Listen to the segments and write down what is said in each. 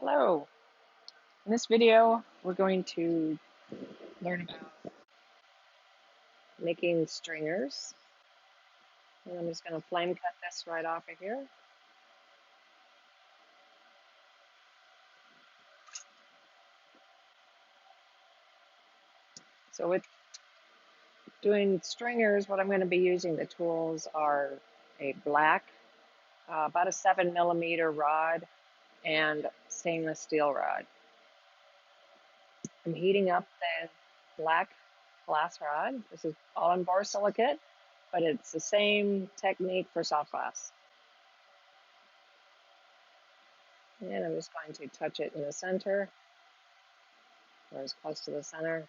Hello. In this video, we're going to learn about making stringers. And I'm just going to flame cut this right off of here. So with doing stringers, what I'm going to be using the tools are a black, about a 7mm rod, and stainless steel rod. I'm heating up the black glass rod. This is all in borosilicate, but it's the same technique for soft glass. And I'm just going to touch it in the center, or as close to the center.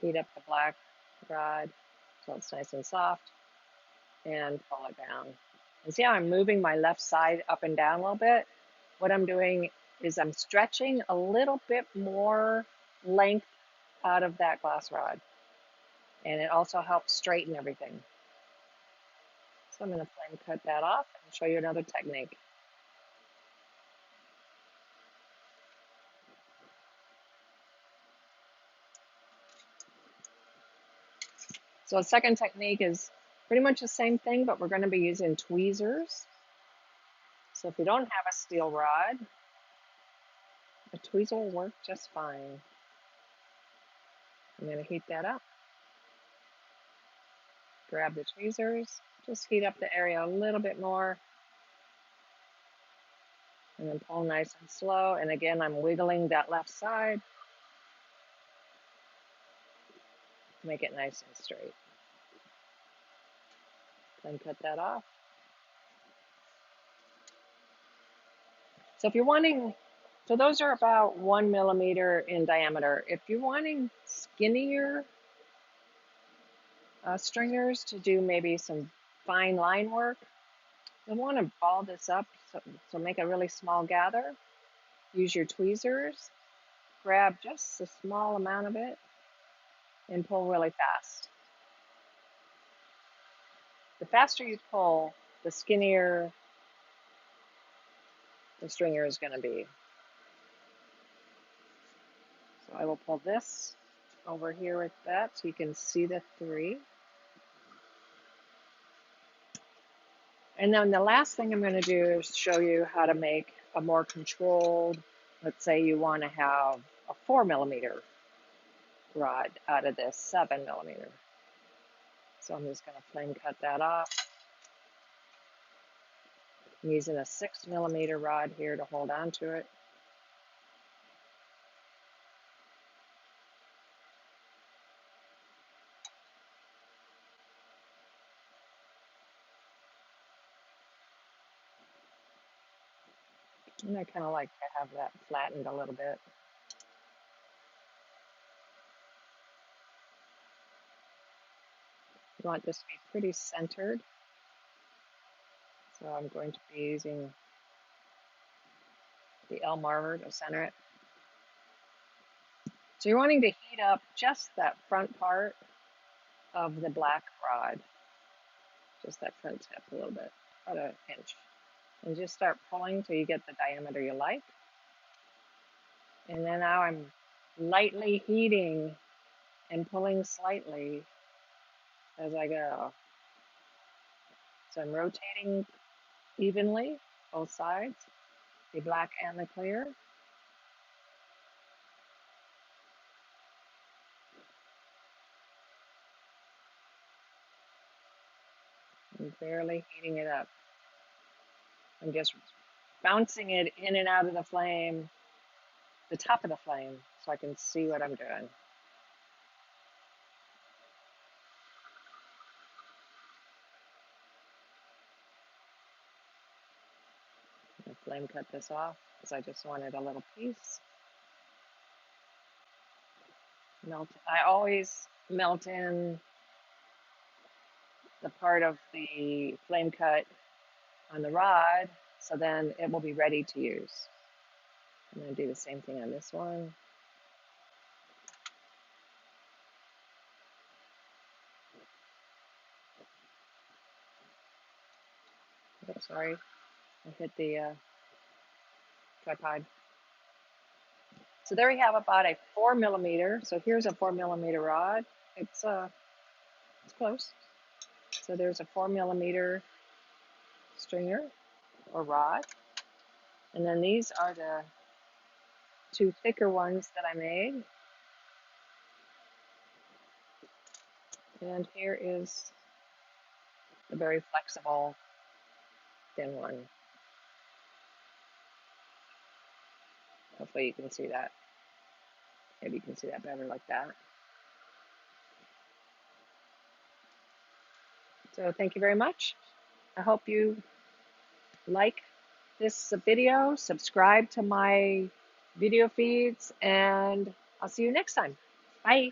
Heat up the black rod so it's nice and soft, and pull it down. And see how I'm moving my left side up and down a little bit? What I'm doing is I'm stretching a little bit more length out of that glass rod. And it also helps straighten everything. So I'm going to flame cut that off and show you another technique. So the second technique is pretty much the same thing, but we're going to be using tweezers. So if you don't have a steel rod, a tweezer will work just fine. I'm going to heat that up. Grab the tweezers, just heat up the area a little bit more, and then pull nice and slow. And again, I'm wiggling that left side to make it nice and straight. Then cut that off. So if you're wanting, so those are about 1mm in diameter. If you're wanting skinnier stringers to do maybe some fine line work, you'll want to ball this up, so make a really small gather. Use your tweezers, grab just a small amount of it, and pull really fast. The faster you pull, the skinnier the stringer is going to be. So I will pull this over here with that so you can see the three. And then the last thing I'm going to do is show you how to make a more controlled, let's say you want to have a 4mm rod out of this 7mm. So I'm just going to flame cut that off. I'm using a 6mm rod here to hold on to it. And I kind of like to have that flattened a little bit. You want this to be pretty centered. So I'm going to be using the L marker to center it. So you're wanting to heat up just that front part of the black rod, just that front tip a little bit, about an inch. And just start pulling till you get the diameter you like. And then now I'm lightly heating and pulling slightly as I go. So I'm rotating evenly, both sides, the black and the clear. I'm barely heating it up. I'm just bouncing it in and out of the flame, the top of the flame, so I can see what I'm doing. I flame cut this off because I just wanted a little piece. I always melt in the part of the flame cut on the rod, so then it will be ready to use. I'm going to do the same thing on this one. Oops, sorry. I hit the tripod. So there we have about a 4 millimeter. So here's a 4 millimeter rod. It's close. So there's a 4 millimeter stringer or rod. And then these are the two thicker ones that I made. And here is the very flexible thin one. Hopefully you can see that. Maybe you can see that better like that. So thank you very much. I hope you like this video, subscribe to my video feeds, and I'll see you next time. Bye.